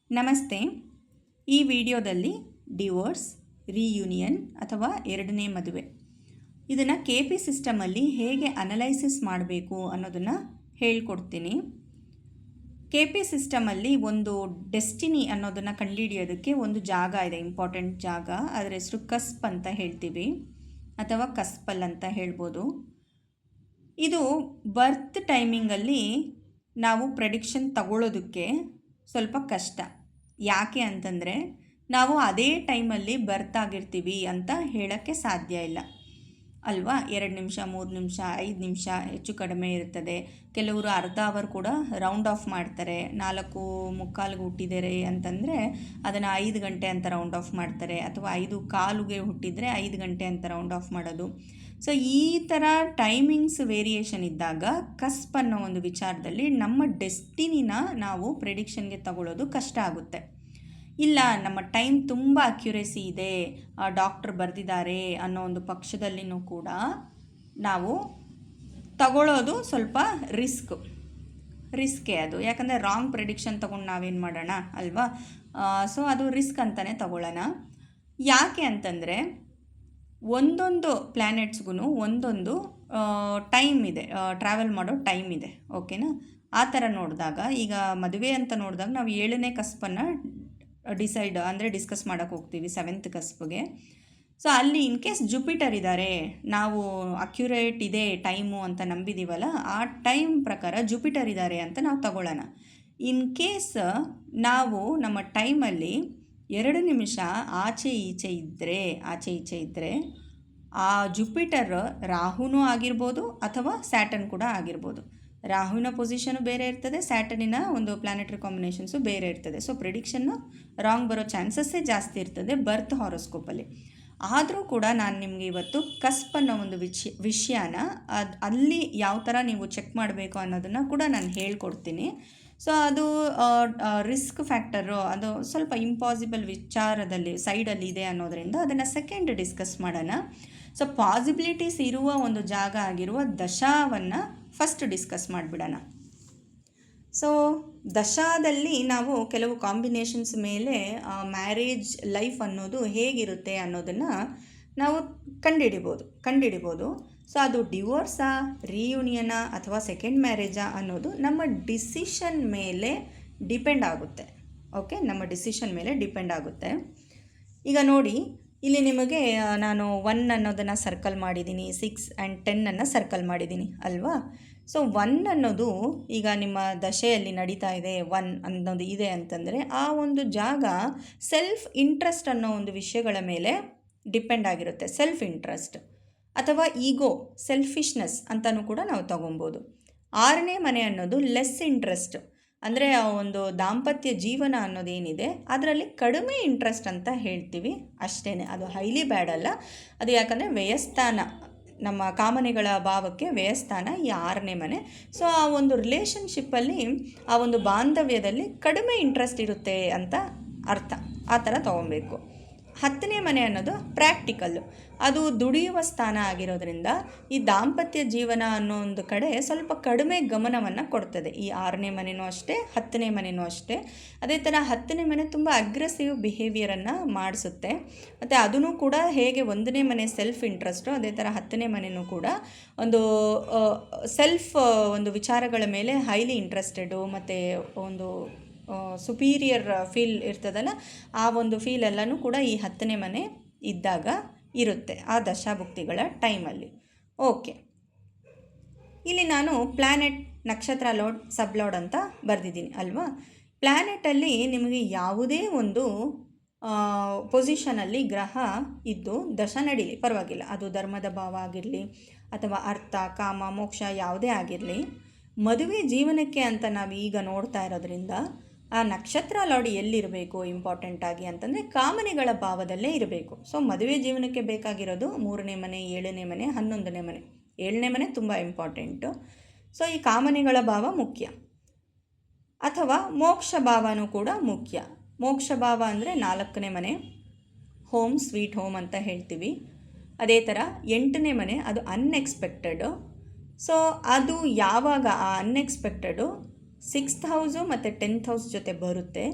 ನಮಸ್ತೆ. ಈ ವಿಡಿಯೋದಲ್ಲಿ ಡಿವೋರ್ಸ್, ರಿಯೂನಿಯನ್ ಅಥವಾ ಎರಡನೇ ಮದುವೆ ಇದನ್ನು KP ಸಿಸ್ಟಮಲ್ಲಿ ಹೇಗೆ ಅನಲೈಸಿಸ್ ಮಾಡಬೇಕು ಅನ್ನೋದನ್ನು ಹೇಳ್ಕೊಡ್ತೀನಿ. KP ಸಿಸ್ಟಮಲ್ಲಿ ಒಂದು ಡೆಸ್ಟಿನಿ ಅನ್ನೋದನ್ನು ಕಂಡುಹಿಡಿಯೋದಕ್ಕೆ ಒಂದು ಜಾಗ ಇದೆ, ಇಂಪಾರ್ಟೆಂಟ್ ಜಾಗ. ಅದರ ಹೆಸರು ಕಸ್ಪ್ ಅಂತ ಹೇಳ್ತೀವಿ ಅಥವಾ ಕಸ್ಪಲ್ ಅಂತ ಹೇಳ್ಬೋದು. ಇದು ಬರ್ತ್ ಟೈಮಿಂಗಲ್ಲಿ ನಾವು ಪ್ರೆಡಿಕ್ಷನ್ ತಗೊಳ್ಳೋದಕ್ಕೆ ಸ್ವಲ್ಪ ಕಷ್ಟ. ಯಾಕೆ ಅಂತಂದರೆ ನಾವು ಅದೇ ಟೈಮಲ್ಲಿ ಬರ್ತ್ ಆಗಿರ್ತೀವಿ ಅಂತ ಹೇಳೋಕ್ಕೆ ಸಾಧ್ಯ ಇಲ್ಲ ಅಲ್ವಾ. 2 ನಿಮಿಷ, 3 ನಿಮಿಷ, 5 ನಿಮಿಷ ಹೆಚ್ಚು ಕಡಿಮೆ ಇರ್ತದೆ. ಕೆಲವರು ಅರ್ಧ ಅವರ್ ಕೂಡ ರೌಂಡ್ ಆಫ್ ಮಾಡ್ತಾರೆ. 4:45ಗೆ ಹುಟ್ಟಿದ್ದಾರೆ ಅಂತಂದರೆ ಅದನ್ನು 5 ಗಂಟೆ ಅಂತ ರೌಂಡ್ ಆಫ್ ಮಾಡ್ತಾರೆ, ಅಥವಾ 5:15ಗೆ ಹುಟ್ಟಿದರೆ 5 ಗಂಟೆ ಅಂತ ರೌಂಡ್ ಆಫ್ ಮಾಡೋದು. ಸೊ ಈ ಥರ ಟೈಮಿಂಗ್ಸ್ ವೇರಿಯೇಷನ್ ಇದ್ದಾಗ ಕಸ್ಪ್ ಅನ್ನೋ ಒಂದು ವಿಚಾರದಲ್ಲಿ ನಮ್ಮ ಡೆಸ್ಟಿನಿನ ನಾವು ಪ್ರೆಡಿಕ್ಷನ್ಗೆ ತಗೊಳ್ಳೋದು ಕಷ್ಟ ಆಗುತ್ತೆ. ಇಲ್ಲ, ನಮ್ಮ ಟೈಮ್ ತುಂಬ ಅಕ್ಯುರೇಸಿ ಇದೆ, ಡಾಕ್ಟ್ರ್ ಬರೆದಿದ್ದಾರೆ ಅನ್ನೋ ಒಂದು ಪಕ್ಷದಲ್ಲಿನೂ ಕೂಡ ನಾವು ತಗೊಳ್ಳೋದು ಸ್ವಲ್ಪ ರಿಸ್ಕೇ ಅದು. ಯಾಕಂದರೆ ರಾಂಗ್ ಪ್ರೆಡಿಕ್ಷನ್ ತೊಗೊಂಡು ನಾವೇನು ಮಾಡೋಣ ಅಲ್ವಾ. ಸೊ ಅದು ರಿಸ್ಕ್ ಅಂತಲೇ ತಗೊಳ್ಳೋಣ. ಯಾಕೆ ಅಂತಂದರೆ ಒಂದೊಂದು ಪ್ಲ್ಯಾನೆಟ್ಸ್ಗೂ ಒಂದೊಂದು ಟೈಮ್ ಇದೆ, ಟ್ರಾವೆಲ್ ಮಾಡೋ ಟೈಮ್ ಇದೆ. ಓಕೆನಾ. ಆ ಥರ ನೋಡಿದಾಗ ಈಗ ಮದುವೆ ಅಂತ ನೋಡಿದಾಗ ನಾವು 7ನೇ ಕಸ್ಪನ್ನು ಡಿಸ್ಕಸ್ ಮಾಡೋಕ್ಕೆ ಹೋಗ್ತೀವಿ 7th ಕಸ್ಪ್ಗೆ. ಸೊ ಅಲ್ಲಿ ಇನ್ ಕೇಸ್ ಜುಪಿಟರ್ ಇದ್ದಾರೆ, ನಾವು ಅಕ್ಯುರೇಟ್ ಇದೆ ಟೈಮು ಅಂತ ನಂಬಿದ್ದೀವಲ್ಲ, ಆ ಟೈಮ್ ಪ್ರಕಾರ ಜುಪಿಟರ್ ಇದ್ದಾರೆ ಅಂತ ನಾವು ತಗೊಳ್ಳೋಣ. ಇನ್ ಕೇಸ್ ನಾವು ನಮ್ಮ ಟೈಮಲ್ಲಿ 2 ನಿಮಿಷ ಆಚೆ ಈಚೆ ಇದ್ದರೆ ಆ ಜುಪಿಟರ್ ರಾಹುನೂ ಆಗಿರ್ಬೋದು ಅಥವಾ ಸ್ಯಾಟರ್ನ್ ಕೂಡ ಆಗಿರ್ಬೋದು. ರಾಹುವಿನ ಪೊಸಿಷನು ಬೇರೆ ಇರ್ತದೆ, ಸ್ಯಾಟರ್ನಿನ ಒಂದು ಪ್ಲಾನೆಟರಿ ಕಾಂಬಿನೇಷನ್ಸು ಬೇರೆ ಇರ್ತದೆ. ಸೊ ಪ್ರಿಡಿಕ್ಷನ್ನು ರಾಂಗ್ ಬರೋ ಚಾನ್ಸಸ್ಸೇ ಜಾಸ್ತಿ ಇರ್ತದೆ ಬರ್ತ್ ಹಾರೋಸ್ಕೋಪಲ್ಲಿ. ಆದರೂ ಕೂಡ ನಾನು ನಿಮಗೆ ಇವತ್ತು ಕಸ್ಪ್ ಅನ್ನೋ ಒಂದು ವಿಷಯನ ಅಲ್ಲಿ ಯಾವ ಥರ ನೀವು ಚೆಕ್ ಮಾಡಬೇಕು ಅನ್ನೋದನ್ನು ಕೂಡ ನಾನು ಹೇಳ್ಕೊಡ್ತೀನಿ. ಸೊ ಅದು ರಿಸ್ಕ್ ಫ್ಯಾಕ್ಟರು, ಅದು ಸ್ವಲ್ಪ ಇಂಪಾಸಿಬಲ್ ವಿಚಾರದಲ್ಲಿ ಸೈಡಲ್ಲಿ ಇದೆ ಅನ್ನೋದರಿಂದ ಅದನ್ನು ಸೆಕೆಂಡ್ ಡಿಸ್ಕಸ್ ಮಾಡೋಣ. ಸೊ ಪಾಸಿಬಿಲಿಟೀಸ್ ಇರುವ ಒಂದು ಜಾಗ ಆಗಿರುವ ದಶಾವನ್ನು ಫಸ್ಟ್ ಡಿಸ್ಕಸ್ ಮಾಡಿಬಿಡೋಣ. ಸೊ ದಶಾದಲ್ಲಿ ನಾವು ಕೆಲವು ಕಾಂಬಿನೇಷನ್ಸ್ ಮೇಲೆ ಮ್ಯಾರೇಜ್ ಲೈಫ್ ಅನ್ನೋದು ಹೇಗಿರುತ್ತೆ ಅನ್ನೋದನ್ನು ನಾವು ಕಂಡುಹಿಡಿಬೋದು. ಸೊ ಅದು ಡಿವೋರ್ಸಾ, ರಿಯೂನಿಯನಾ ಅಥವಾ ಸೆಕೆಂಡ್ ಮ್ಯಾರೇಜಾ ಅನ್ನೋದು ನಮ್ಮ ಡಿಸಿಷನ್ ಮೇಲೆ ಡಿಪೆಂಡ್ ಆಗುತ್ತೆ. ಓಕೆ, ನಮ್ಮ ಡಿಸಿಷನ್ ಮೇಲೆ ಡಿಪೆಂಡ್ ಆಗುತ್ತೆ. ಈಗ ನೋಡಿ, ಇಲ್ಲಿ ನಿಮಗೆ ನಾನು 1 ಅನ್ನೋದನ್ನು ಸರ್ಕಲ್ ಮಾಡಿದ್ದೀನಿ, 6 ಆ್ಯಂಡ್ 10 ಸರ್ಕಲ್ ಮಾಡಿದ್ದೀನಿ ಅಲ್ವಾ. ಸೊ 1 ಅನ್ನೋದು ಈಗ ನಿಮ್ಮ ದಶೆಯಲ್ಲಿ ನಡೀತಾ ಇದೆ, 1 ಅನ್ನೋದು ಇದೆ ಅಂತಂದರೆ ಆ ಒಂದು ಜಾಗ ಸೆಲ್ಫ್ ಇಂಟ್ರೆಸ್ಟ್ ಅನ್ನೋ ಒಂದು ವಿಷಯಗಳ ಮೇಲೆ ಡಿಪೆಂಡ್ ಆಗಿರುತ್ತೆ. ಸೆಲ್ಫ್ ಇಂಟ್ರೆಸ್ಟ್ ಅಥವಾ ಈಗೋ, ಸೆಲ್ಫಿಶ್ನೆಸ್ ಅಂತಲೂ ಕೂಡ ನಾವು ತಗೊಬೋದು. 6ನೇ ಮನೆ ಅನ್ನೋದು ಲೆಸ್ ಇಂಟ್ರೆಸ್ಟ್, ಅಂದರೆ ಆ ಒಂದು ದಾಂಪತ್ಯ ಜೀವನ ಅನ್ನೋದೇನಿದೆ ಅದರಲ್ಲಿ ಕಡಿಮೆ ಇಂಟ್ರೆಸ್ಟ್ ಅಂತ ಹೇಳ್ತೀವಿ ಅಷ್ಟೇ. ಅದು ಹೈಲಿ ಬ್ಯಾಡ್ ಅಲ್ಲ. ಅದು ಯಾಕಂದರೆ ವ್ಯಯಸ್ಥಾನ, ನಮ್ಮ ಕಾಮನೆಗಳ ಭಾವಕ್ಕೆ ವ್ಯಯಸ್ಥಾನ ಈ 6ನೇ ಮನೆ. ಸೊ ಆ ಒಂದು ರಿಲೇಷನ್ಶಿಪ್ಪಲ್ಲಿ, ಆ ಒಂದು ಬಾಂಧವ್ಯದಲ್ಲಿ ಕಡಿಮೆ ಇಂಟ್ರೆಸ್ಟ್ ಇರುತ್ತೆ ಅಂತ ಅರ್ಥ. ಆ ಥರ ತೊಗೊಬೇಕು. 10ನೇ ಮನೆ ಅನ್ನೋದು ಪ್ರಾಕ್ಟಿಕಲ್ಲು, ಅದು ದುಡಿಯುವ ಸ್ಥಾನ ಆಗಿರೋದ್ರಿಂದ ಈ ದಾಂಪತ್ಯ ಜೀವನ ಅನ್ನೋ ಒಂದು ಕಡೆ ಸ್ವಲ್ಪ ಕಡಿಮೆ ಗಮನವನ್ನು ಕೊಡ್ತದೆ. ಈ 6ನೇ ಮನೆಯೂ ಅಷ್ಟೇ, 10ನೇ ಮನೆಯೂ ಅಷ್ಟೇ. ಅದೇ ಥರ 10ನೇ ಮನೆ ತುಂಬ ಅಗ್ರೆಸಿವ್ ಬಿಹೇವಿಯರನ್ನು ಮಾಡಿಸುತ್ತೆ. ಮತ್ತು ಅದೂ ಕೂಡ ಹೇಗೆ 1ನೇ ಮನೆ ಸೆಲ್ಫ್ ಇಂಟ್ರೆಸ್ಟು, ಅದೇ ಥರ 10ನೇ ಮನೆಯೂ ಕೂಡ ಒಂದು ಸೆಲ್ಫ್ ಒಂದು ವಿಚಾರಗಳ ಮೇಲೆ ಹೈಲಿ ಇಂಟ್ರೆಸ್ಟೆಡು, ಮತ್ತು ಒಂದು ಸುಪೀರಿಯರ್ ಫೀಲ್ ಇರ್ತದಲ್ಲ, ಆ ಒಂದು ಫೀಲ್ ಎಲ್ಲನೂ ಕೂಡ ಈ 10ನೇ ಮನೆ ಇದ್ದಾಗ ಇರುತ್ತೆ ಆ ದಶಾಭುಕ್ತಿಗಳ ಟೈಮಲ್ಲಿ. ಓಕೆ, ಇಲ್ಲಿ ನಾನು ಪ್ಲ್ಯಾನೆಟ್, ನಕ್ಷತ್ರ ಲಾರ್ಡ್, ಸಬ್ ಲಾರ್ಡ್ ಅಂತ ಬರೆದಿದ್ದೀನಿ ಅಲ್ವಾ. ಪ್ಲ್ಯಾನೆಟಲ್ಲಿ ನಿಮಗೆ ಯಾವುದೇ ಒಂದು ಪೊಸಿಷನಲ್ಲಿ ಗ್ರಹ ಇದ್ದು ದಶ ನಡೀಲಿ ಪರವಾಗಿಲ್ಲ. ಅದು ಧರ್ಮದ ಭಾವ ಆಗಿರಲಿ ಅಥವಾ ಅರ್ಥ, ಕಾಮ, ಮೋಕ್ಷ ಯಾವುದೇ ಆಗಿರಲಿ, ಮದುವೆ ಜೀವನಕ್ಕೆ ಅಂತ ನಾವು ಈಗ ನೋಡ್ತಾ ಇರೋದ್ರಿಂದ ಆ ನಕ್ಷತ್ರ ಲಾರ್ಡ್ ಎಲ್ಲಿರಬೇಕು ಇಂಪಾರ್ಟೆಂಟಾಗಿ ಅಂತಂದರೆ ಕಾಮನೆಗಳ ಭಾವದಲ್ಲೇ ಇರಬೇಕು. ಸೊ ಮದುವೆ ಜೀವನಕ್ಕೆ ಬೇಕಾಗಿರೋದು 3ನೇ ಮನೆ, 7ನೇ ಮನೆ, 11ನೇ ಮನೆ. 7ನೇ ಮನೆ ತುಂಬ ಇಂಪಾರ್ಟೆಂಟು. ಸೊ ಈ ಕಾಮನೆಗಳ ಭಾವ ಮುಖ್ಯ. ಅಥವಾ ಮೋಕ್ಷ ಭಾವನೂ ಕೂಡ ಮುಖ್ಯ. ಮೋಕ್ಷ ಭಾವ ಅಂದರೆ 4ನೇ ಮನೆ, ಹೋಮ್ ಸ್ವೀಟ್ ಹೋಮ್ ಅಂತ ಹೇಳ್ತೀವಿ. ಅದೇ ಥರ 8ನೇ ಮನೆ, ಅದು ಅನ್ಎಕ್ಸ್ಪೆಕ್ಟೆಡು. ಸೊ ಅದು ಯಾವಾಗ ಆ ಅನ್ಎಕ್ಸ್ಪೆಕ್ಟೆಡು 6th ಹೌಸು ಮತ್ತು 10th ಹೌಸ್ ಜೊತೆ ಬರುತ್ತೆ,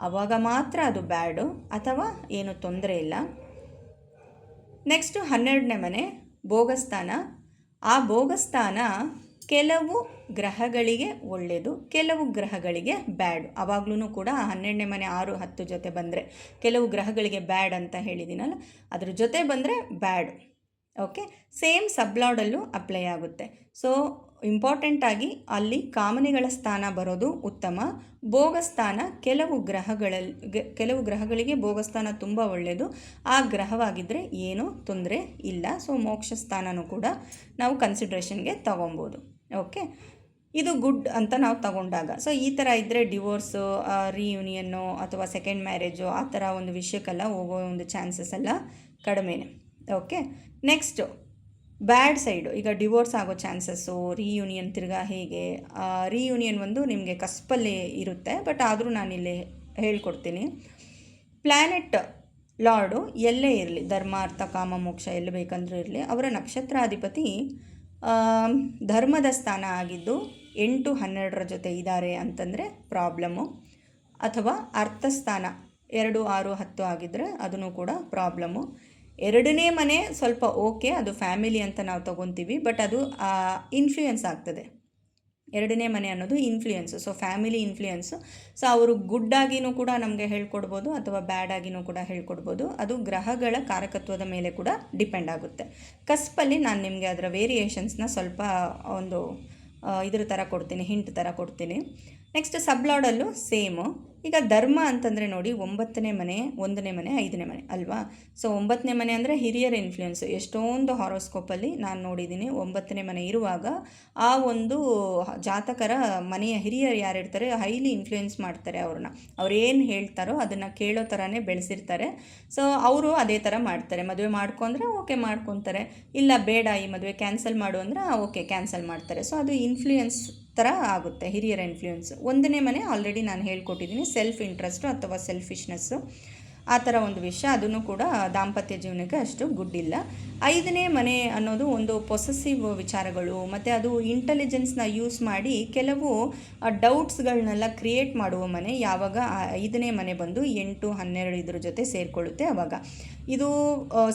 ಆವಾಗ ಮಾತ್ರ ಅದು ಬ್ಯಾಡು ಅಥವಾ ಏನು ತೊಂದರೆ ಇಲ್ಲ. ನೆಕ್ಸ್ಟು 12ನೇ ಮನೆ ಭೋಗಸ್ಥಾನ. ಆ ಭೋಗಸ್ಥಾನ ಕೆಲವು ಗ್ರಹಗಳಿಗೆ ಒಳ್ಳೆಯದು, ಕೆಲವು ಗ್ರಹಗಳಿಗೆ ಬ್ಯಾಡ್. ಆವಾಗಲೂ ಕೂಡ 12ನೇ ಮನೆ 6, 10 ಜೊತೆ ಬಂದರೆ ಕೆಲವು ಗ್ರಹಗಳಿಗೆ ಬ್ಯಾಡ್ ಅಂತ ಹೇಳಿದ್ದೀನಲ್ಲ, ಅದ್ರ ಜೊತೆ ಬಂದರೆ ಬ್ಯಾಡ್. ಓಕೆ, ಸೇಮ್ ಸಬ್ಲಾಡಲ್ಲೂ ಅಪ್ಲೈ ಆಗುತ್ತೆ. ಸೊ ಇಂಪಾರ್ಟೆಂಟಾಗಿ ಅಲ್ಲಿ ಕಾಮನೆಗಳ ಸ್ಥಾನ ಬರೋದು ಉತ್ತಮ. ಭೋಗಸ್ಥಾನ ಕೆಲವು ಗ್ರಹಗಳಿಗೆ ಭೋಗಸ್ಥಾನ ತುಂಬ ಒಳ್ಳೆಯದು, ಆ ಗ್ರಹವಾಗಿದ್ದರೆ ಏನೂ ತೊಂದರೆ ಇಲ್ಲ. ಸೊ ಮೋಕ್ಷ ಸ್ಥಾನನೂ ಕೂಡ ನಾವು ಕನ್ಸಿಡ್ರೇಷನ್ಗೆ ತಗೊಬೋದು. ಓಕೆ, ಇದು ಗುಡ್ ಅಂತ ನಾವು ತಗೊಂಡಾಗ. ಸೊ ಈ ಥರ ಇದ್ದರೆ ಡಿವೋರ್ಸು, ರಿಯೂನಿಯನ್ನು ಅಥವಾ ಸೆಕೆಂಡ್ ಮ್ಯಾರೇಜು ಆ ಥರ ಒಂದು ವಿಷಯಕ್ಕೆಲ್ಲ ಹೋಗೋ ಒಂದು ಚಾನ್ಸಸ್ ಎಲ್ಲ ಕಡಿಮೆನೆ. ಓಕೆ, ನೆಕ್ಸ್ಟು ಬ್ಯಾಡ್ ಸೈಡು, ಈಗ ಡಿವೋರ್ಸ್ ಆಗೋ ಚಾನ್ಸಸ್ಸು, ರಿಯೂನಿಯನ್ ತಿರ್ಗಾ ಹೇಗೆ, ರಿಯೂನಿಯನ್ ಒಂದು ನಿಮಗೆ ಕಸ್ಪಲ್ಲಿ ಇರುತ್ತೆ, ಬಟ್ ಆದರೂ ನಾನಿಲ್ಲಿ ಹೇಳ್ಕೊಡ್ತೀನಿ. ಪ್ಲ್ಯಾನೆಟ್ ಲಾರ್ಡು ಎಲ್ಲೇ ಇರಲಿ, ಧರ್ಮ ಅರ್ಥ ಕಾಮ ಮೋಕ್ಷ ಎಲ್ಲಿ ಬೇಕಂದ್ರೂ ಇರಲಿ, ಅವರ ನಕ್ಷತ್ರಾಧಿಪತಿ ಧರ್ಮದ ಸ್ಥಾನ ಆಗಿದ್ದು 8, 12ರ ಜೊತೆ ಇದ್ದಾರೆ ಅಂತಂದರೆ ಪ್ರಾಬ್ಲಮ್ಮು. ಅಥವಾ ಅರ್ಥಸ್ಥಾನ 2, 6, 10 ಆಗಿದ್ದರೆ ಅದೂ ಕೂಡ ಪ್ರಾಬ್ಲಮ್ಮು. 2ನೇ ಮನೆ ಸ್ವಲ್ಪ ಓಕೆ, ಅದು ಫ್ಯಾಮಿಲಿ ಅಂತ ನಾವು ತೊಗೊತೀವಿ, ಬಟ್ ಅದು ಇನ್ಫ್ಲೂಯೆನ್ಸ್ ಆಗ್ತದೆ. 2ನೇ ಮನೆ ಅನ್ನೋದು influence, so family influence. So ಅವರು ಗುಡ್ ಆಗಿನೂ ಕೂಡ ನಮಗೆ ಹೇಳ್ಕೊಡ್ಬೋದು ಅಥವಾ ಬ್ಯಾಡ್ ಆಗಿನೂ ಕೂಡ ಹೇಳ್ಕೊಡ್ಬೋದು. ಅದು ಗ್ರಹಗಳ ಕಾರಕತ್ವದ ಮೇಲೆ ಕೂಡ ಡಿಪೆಂಡ್ ಆಗುತ್ತೆ. ಕಸ್ಪಲ್ಲಿ ನಾನು ನಿಮಗೆ ಅದರ ವೇರಿಯೇಷನ್ಸ್ನ ಸ್ವಲ್ಪ ಒಂದು ಇದ್ರ ಥರ ಕೊಡ್ತೀನಿ, ಹಿಂಟ್ ಥರ ಕೊಡ್ತೀನಿ. ನೆಕ್ಸ್ಟ್ ಸಬ್ಲಾಡಲ್ಲೂ ಸೇಮು. ಈಗ ಧರ್ಮ ಅಂತಂದರೆ ನೋಡಿ, 9ನೇ ಮನೆ, 1ನೇ ಮನೆ, 5ನೇ ಮನೆ ಅಲ್ವಾ. ಸೊ 9ನೇ ಮನೆ ಅಂದರೆ ಹಿರಿಯರ ಇನ್ಫ್ಲುಯೆನ್ಸು. ಎಷ್ಟೊಂದು ಹಾರೋಸ್ಕೋಪಲ್ಲಿ ನಾನು ನೋಡಿದ್ದೀನಿ 9ನೇ ಮನೆ ಇರುವಾಗ ಆ ಒಂದು ಜಾತಕರ ಮನೆಯ ಹಿರಿಯರು ಯಾರಿರ್ತಾರೆ ಹೈಲಿ ಇನ್ಫ್ಲುಯೆನ್ಸ್ ಮಾಡ್ತಾರೆ ಅವ್ರನ್ನ. ಅವ್ರೇನು ಹೇಳ್ತಾರೋ ಅದನ್ನು ಕೇಳೋ ಥರನೇ ಬೆಳೆಸಿರ್ತಾರೆ. ಸೊ ಅವರು ಅದೇ ಥರ ಮಾಡ್ತಾರೆ. ಮದುವೆ ಮಾಡ್ಕೊಂಡ್ರೆ ಓಕೆ ಮಾಡ್ಕೊತಾರೆ, ಇಲ್ಲ ಬೇಡ ಈ ಮದುವೆ ಕ್ಯಾನ್ಸಲ್ ಮಾಡು ಅಂದರೆ ಓಕೆ ಕ್ಯಾನ್ಸಲ್ ಮಾಡ್ತಾರೆ. ಸೊ ಅದು ಇನ್ಫ್ಲೂಯೆನ್ಸ್ ಥರ ಆಗುತ್ತೆ, ಹಿರಿಯರ ಇನ್ಫ್ಲೂಯೆನ್ಸ್. 1ನೇ ಮನೆ ಆಲ್ರೆಡಿ ನಾನು ಹೇಳ್ಕೊಟ್ಟಿದ್ದೀನಿ, ಸೆಲ್ಫ್ ಇಂಟ್ರೆಸ್ಟು ಅಥವಾ ಸೆಲ್ಫಿಶ್ನೆಸ್ಸು ಆ ಥರ ಒಂದು ವಿಷಯ. ಅದನ್ನು ಕೂಡ ದಾಂಪತ್ಯ ಜೀವನಕ್ಕೆ ಅಷ್ಟು ಗುಡ್ ಇಲ್ಲ. 5ನೇ ಮನೆ ಅನ್ನೋದು ಒಂದು ಪೊಸೆಸಿವ್ ವಿಚಾರಗಳು, ಮತ್ತು ಅದು ಇಂಟೆಲಿಜೆನ್ಸ್ನ ಯೂಸ್ ಮಾಡಿ ಕೆಲವು ಡೌಟ್ಸ್ಗಳನ್ನೆಲ್ಲ ಕ್ರಿಯೇಟ್ ಮಾಡುವ ಮನೆ. ಯಾವಾಗ 5ನೇ ಮನೆ ಬಂದು 8, 12 ಇದ್ರ ಜೊತೆ ಸೇರಿಕೊಳ್ಳುತ್ತೆ ಆವಾಗ. ಇದು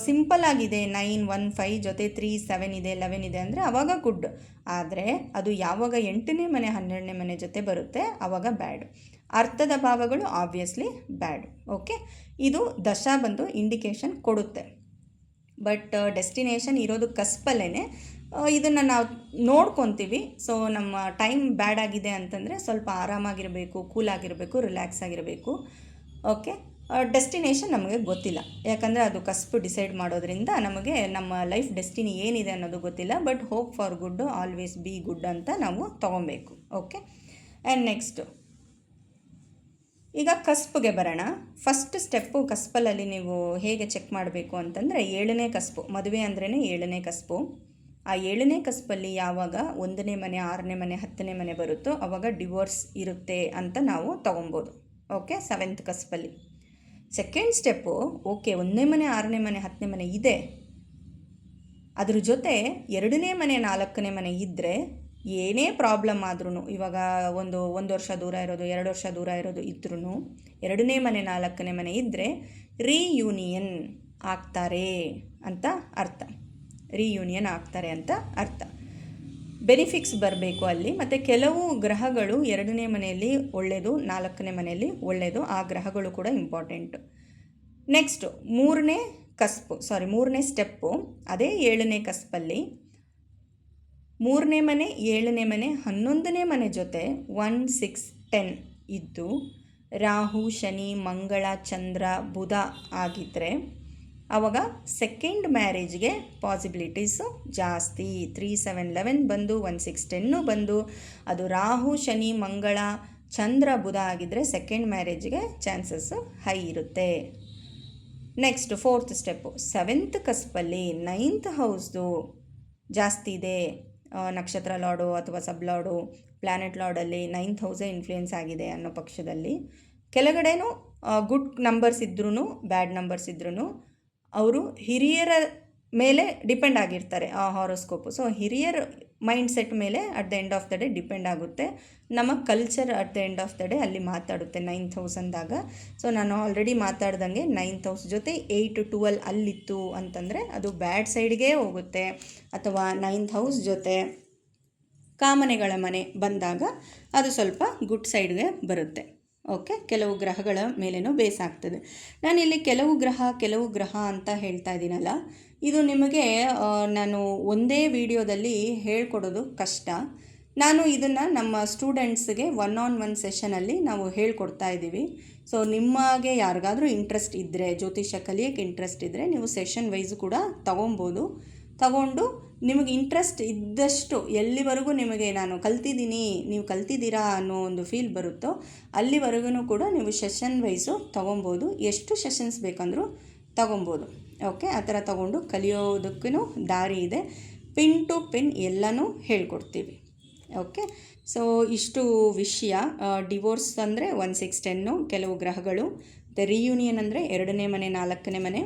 ಸಿಂಪಲ್ ಆಗಿದೆ, 9, 1, 5 ಜೊತೆ 3, 7 ಇದೆ, 11 ಇದೆ ಅಂದರೆ ಆವಾಗ ಗುಡ್. ಆದರೆ ಅದು ಯಾವಾಗ 8ನೇ ಮನೆ 12ನೇ ಮನೆ ಜೊತೆ ಬರುತ್ತೆ ಆವಾಗ ಬ್ಯಾಡ್. ಅರ್ಥದ ಭಾವಗಳು ಆಬ್ವಿಯಸ್ಲಿ ಬ್ಯಾಡ್. ಓಕೆ, ಇದು ದಶಾ ಬಂದು ಇಂಡಿಕೇಶನ್ ಕೊಡುತ್ತೆ, ಬಟ್ ಡೆಸ್ಟಿನೇಷನ್ ಇರೋದು ಕಸ್ಪಲ್ಲೇ. ಇದನ್ನು ನಾವು ನೋಡ್ಕೊತೀವಿ. ಸೊ ನಮ್ಮ ಟೈಮ್ ಬ್ಯಾಡ್ ಆಗಿದೆ ಅಂತಂದರೆ ಸ್ವಲ್ಪ ಆರಾಮಾಗಿರಬೇಕು, ಕೂಲಾಗಿರಬೇಕು, ರಿಲ್ಯಾಕ್ಸ್ ಆಗಿರಬೇಕು. ಓಕೆ, ಡೆಸ್ಟಿನೇಷನ್ ನಮಗೆ ಗೊತ್ತಿಲ್ಲ, ಯಾಕಂದರೆ ಅದು ಕಸ್ಪು ಡಿಸೈಡ್ ಮಾಡೋದ್ರಿಂದ ನಮಗೆ ನಮ್ಮ ಲೈಫ್ ಡೆಸ್ಟಿನಿ ಏನಿದೆ ಅನ್ನೋದು ಗೊತ್ತಿಲ್ಲ. But hope for good, always be good ಅಂತ ನಾವು ತೊಗೊಬೇಕು. ಓಕೆ, ಆ್ಯಂಡ್ ನೆಕ್ಸ್ಟು ಈಗ ಕಸ್ಪ್ಗೆ ಬರೋಣ. ಫಸ್ಟ್ ಸ್ಟೆಪ್ಪು ಕಸ್ಪಲ್ಲಿ ನೀವು ಹೇಗೆ ಚೆಕ್ ಮಾಡಬೇಕು ಅಂತಂದರೆ 7ನೇ ಕಸ್ಪು. ಮದುವೆ ಅಂದ್ರೇ 7ನೇ ಕಸ್ಪು. ಆ 7ನೇ ಕಸ್ಪಲ್ಲಿ ಯಾವಾಗ 1ನೇ ಮನೆ, 6ನೇ ಮನೆ, 10ನೇ ಮನೆ ಬರುತ್ತೋ ಆವಾಗ ಡಿವೋರ್ಸ್ ಇರುತ್ತೆ ಅಂತ ನಾವು ತೊಗೊಬೋದು. ಓಕೆ, 7th ಕಸ್ಪಲ್ಲಿ. ಸೆಕೆಂಡ್ ಸ್ಟೆಪ್ಪು ಓಕೆ 1ನೇ ಮನೆ, 6ನೇ ಮನೆ, 10ನೇ ಮನೆ ಇದೆ, ಅದ್ರ ಜೊತೆ 2ನೇ ಮನೆ, 4ನೇ ಮನೆ ಇದ್ದರೆ ಏನೇ ಪ್ರಾಬ್ಲಮ್ ಆದ್ರೂ, ಇವಾಗ ಒಂದು ವರ್ಷ ದೂರ ಇರೋದು, 2 ವರ್ಷ ದೂರ ಇರೋದು ಇದ್ರೂ 2ನೇ ಮನೆ, 4ನೇ ಮನೆ ಇದ್ದರೆ ರಿಯೂನಿಯನ್ ಆಗ್ತಾರೆ ಅಂತ ಅರ್ಥ. ರಿಯೂನಿಯನ್ ಆಗ್ತಾರೆ ಅಂತ ಅರ್ಥ. ಬೆನಿಫಿಕ್ಸ್ ಬರಬೇಕು ಅಲ್ಲಿ. ಮತ್ತು ಕೆಲವು ಗ್ರಹಗಳು 2ನೇ ಮನೆಯಲ್ಲಿ ಒಳ್ಳೆಯದು, 4ನೇ ಮನೆಯಲ್ಲಿ ಒಳ್ಳೆಯದು, ಆ ಗ್ರಹಗಳು ಕೂಡ ಇಂಪಾರ್ಟೆಂಟು. ನೆಕ್ಸ್ಟು 3ನೇ ಸ್ಟೆಪ್ಪು ಅದೇ 7ನೇ ಕಸ್ಪಲ್ಲಿ 3ನೇ ಮನೆ, 7ನೇ ಮನೆ, 11ನೇ ಮನೆ ಜೊತೆ 1, 6, 10 ಇದ್ದು ರಾಹು, ಶನಿ, ಮಂಗಳ, ಚಂದ್ರ, ಬುಧ ಆಗಿದ್ದರೆ ಆವಾಗ ಸೆಕೆಂಡ್ ಮ್ಯಾರೇಜ್ಗೆ ಪಾಸಿಬಿಲಿಟೀಸು ಜಾಸ್ತಿ. 3, 7, 11 ಬಂದು 1, 6, 10 ಬಂದು ಅದು ರಾಹು, ಶನಿ, ಮಂಗಳ, ಚಂದ್ರ, ಬುಧ ಆಗಿದ್ದರೆ ಸೆಕೆಂಡ್ ಮ್ಯಾರೇಜ್ಗೆ ಚಾನ್ಸಸ್ಸು ಹೈ ಇರುತ್ತೆ. Next 4th step 7th ಕಸ್ಪಲ್ಲಿ 9th ಹೌಸ್ದು ಜಾಸ್ತಿ ಇದೆ. ನಕ್ಷತ್ರ ಲಾರ್ಡು ಅಥವಾ ಸಬ್ ಲಾರ್ಡು, ಪ್ಲ್ಯಾನೆಟ್ ಲಾರ್ಡಲ್ಲಿ 9th ಹೌಸೇ ಇನ್ಫ್ಲೂಯೆನ್ಸ್ ಆಗಿದೆ ಅನ್ನೋ ಪಕ್ಷದಲ್ಲಿ ಕೆಳಗಡೆನೂ ಗುಡ್ ನಂಬರ್ಸ್ ಇದ್ರೂ ಬ್ಯಾಡ್ ನಂಬರ್ಸ್ ಇದ್ರೂ ಅವರು ಹಿರಿಯರ ಮೇಲೆ ಡಿಪೆಂಡ್ ಆಗಿರ್ತಾರೆ ಆ ಹಾರೋಸ್ಕೋಪು. ಸೊ ಹಿರಿಯರು ಮೈಂಡ್ ಸೆಟ್ ಮೇಲೆ at the end of the day depend ಆಗುತ್ತೆ. ನಮ್ಮ culture at the end of the day ಅಲ್ಲಿ ಮಾತಾಡುತ್ತೆ 9th ಹೌಸ್ ಅಂದಾಗ. ಸೊ ನಾನು ಆಲ್ರೆಡಿ ಮಾತಾಡ್ದಂಗೆ 9th ಹೌಸ್ ಜೊತೆ 8 12 ಅಲ್ಲಿತ್ತು ಅಂತಂದರೆ ಅದು ಬ್ಯಾಡ್ ಸೈಡ್ಗೆ ಹೋಗುತ್ತೆ, ಅಥವಾ 9th ಹೌಸ್ ಜೊತೆ ಕಾಮನೆಗಳ ಮನೆ ಬಂದಾಗ ಅದು ಸ್ವಲ್ಪ ಗುಡ್ ಸೈಡ್ಗೆ ಬರುತ್ತೆ. ಓಕೆ, ಕೆಲವು ಗ್ರಹಗಳ ಮೇಲೇನೂ ಬೇಸ್ ಆಗ್ತದೆ. ನಾನಿಲ್ಲಿ ಕೆಲವು ಗ್ರಹ ಅಂತ ಹೇಳ್ತಾ ಇದ್ದೀನಲ್ಲ, ಇದು ನಿಮಗೆ ನಾನು ಒಂದೇ ವಿಡಿಯೋದಲ್ಲಿ ಹೇಳ್ಕೊಡೋದು ಕಷ್ಟ. ನಾನು ಇದನ್ನು ನಮ್ಮ ಸ್ಟೂಡೆಂಟ್ಸ್ಗೆ 1-on-1 ಸೆಷನಲ್ಲಿ ನಾವು ಹೇಳ್ಕೊಡ್ತಾ ಇದ್ದೀವಿ. ಸೊ ನಿಮಗೆ ಯಾರಿಗಾದರೂ ಇಂಟ್ರೆಸ್ಟ್ ಇದ್ದರೆ, ಜ್ಯೋತಿಷ್ಯ ಕಲಿಯೋಕ್ಕೆ ಇಂಟ್ರೆಸ್ಟ್ ಇದ್ದರೆ ನೀವು ಸೆಷನ್ ವೈಸು ಕೂಡ ತಗೊಂಡು ನಿಮಗೆ ಇಂಟ್ರೆಸ್ಟ್ ಇದ್ದಷ್ಟು ಎಲ್ಲಿವರೆಗೂ ನಿಮಗೆ ನಾನು ಕಲ್ತಿದ್ದೀನಿ, ನೀವು ಕಲ್ತಿದ್ದೀರಾ ಅನ್ನೋ ಒಂದು ಫೀಲ್ ಬರುತ್ತೋ ಅಲ್ಲಿವರೆಗೂ ಕೂಡ ನೀವು ಸೆಷನ್ ವೈಸು ತೊಗೊಬೋದು. ಎಷ್ಟು ಸೆಷನ್ಸ್ ಬೇಕಂದರೂ ತೊಗೊಬೋದು. ಓಕೆ, ಆ ಥರ ತೊಗೊಂಡು ಕಲಿಯೋದಕ್ಕೂ ದಾರಿ ಇದೆ. ಪಿನ್ ಟು ಪಿನ್ ಎಲ್ಲನೂ ಹೇಳ್ಕೊಡ್ತೀವಿ. ಓಕೆ, ಸೊ ಇಷ್ಟು ವಿಷಯ. ಡಿವೋರ್ಸ್ ಅಂದರೆ 1 6 10 ಕೆಲವು ಗ್ರಹಗಳು, ಮತ್ತು ರಿಯೂನಿಯನ್ ಅಂದರೆ 2ನೇ ಮನೆ 4ನೇ ಮನೆ.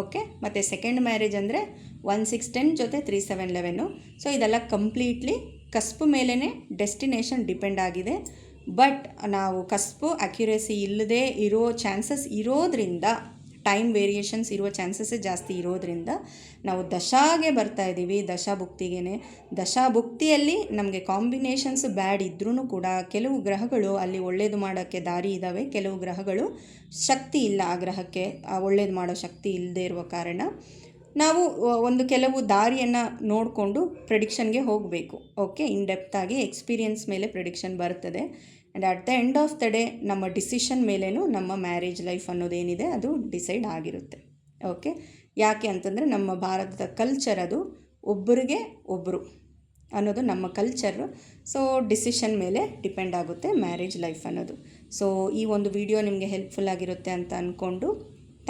ಓಕೆ, ಮತ್ತು ಸೆಕೆಂಡ್ ಮ್ಯಾರೇಜ್ ಅಂದರೆ 1 6 10 ಜೊತೆ 3 7 11. ಸೊ ಇದೆಲ್ಲ ಕಂಪ್ಲೀಟ್ಲಿ ಕಸ್ಪು ಮೇಲೇ ಡೆಸ್ಟಿನೇಷನ್ ಡಿಪೆಂಡ್ ಆಗಿದೆ. ಬಟ್ ನಾವು ಕಸ್ಪು ಅಕ್ಯುರೇಸಿ ಇಲ್ಲದೆ ಇರೋ ಚಾನ್ಸಸ್ ಇರೋದ್ರಿಂದ, ಟೈಮ್ ವೇರಿಯೇಷನ್ಸ್ ಇರುವ ಚಾನ್ಸಸ್ಸೇ ಜಾಸ್ತಿ ಇರೋದ್ರಿಂದ ನಾವು ದಶಾಗೆ ಬರ್ತಾ ಇದ್ದೀವಿ, ದಶಾಭುಕ್ತಿಗೇ. ದಶಾಭುಕ್ತಿಯಲ್ಲಿ ನಮಗೆ ಕಾಂಬಿನೇಷನ್ಸ್ ಬ್ಯಾಡ್ ಇದ್ರೂ ಕೂಡ ಕೆಲವು ಗ್ರಹಗಳು ಅಲ್ಲಿ ಒಳ್ಳೇದು ಮಾಡೋಕ್ಕೆ ದಾರಿ ಇದ್ದಾವೆ, ಕೆಲವು ಗ್ರಹಗಳು ಶಕ್ತಿ ಇಲ್ಲ, ಆ ಗ್ರಹಕ್ಕೆ ಒಳ್ಳೇದು ಮಾಡೋ ಶಕ್ತಿ ಇಲ್ಲದೆ ಇರುವ ಕಾರಣ ನಾವು ಕೆಲವು ದಾರಿಯನ್ನು ನೋಡಿಕೊಂಡು ಪ್ರೆಡಿಕ್ಷನ್ಗೆ ಹೋಗಬೇಕು. ಓಕೆ, ಇನ್ ಡೆಪ್ತಾಗಿ ಎಕ್ಸ್ಪೀರಿಯನ್ಸ್ ಮೇಲೆ ಪ್ರೆಡಿಕ್ಷನ್ ಬರ್ತದೆ. And at the end of the day ನಮ್ಮ ಡಿಸಿಷನ್ ಮೇಲೇನೂ ನಮ್ಮ ಮ್ಯಾರೇಜ್ ಲೈಫ್ ಅನ್ನೋದೇನಿದೆ ಅದು ಡಿಸೈಡ್ ಆಗಿರುತ್ತೆ. ಓಕೆ, ಯಾಕೆ ಅಂತಂದರೆ ನಮ್ಮ ಭಾರತದ ಕಲ್ಚರ್ ಅದು ಒಬ್ಬರಿಗೆ ಒಬ್ಬರು ಅನ್ನೋದು ನಮ್ಮ ಕಲ್ಚರು. ಸೊ ಡಿಸಿಷನ್ ಮೇಲೆ ಡಿಪೆಂಡ್ ಆಗುತ್ತೆ ಮ್ಯಾರೇಜ್ ಲೈಫ್ ಅನ್ನೋದು. ಸೊ ಈ ಒಂದು ವಿಡಿಯೋ ನಿಮಗೆ ಹೆಲ್ಪ್ಫುಲ್ ಆಗಿರುತ್ತೆ ಅಂತ ಅಂದ್ಕೊಂಡು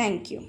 ಥ್ಯಾಂಕ್ ಯು.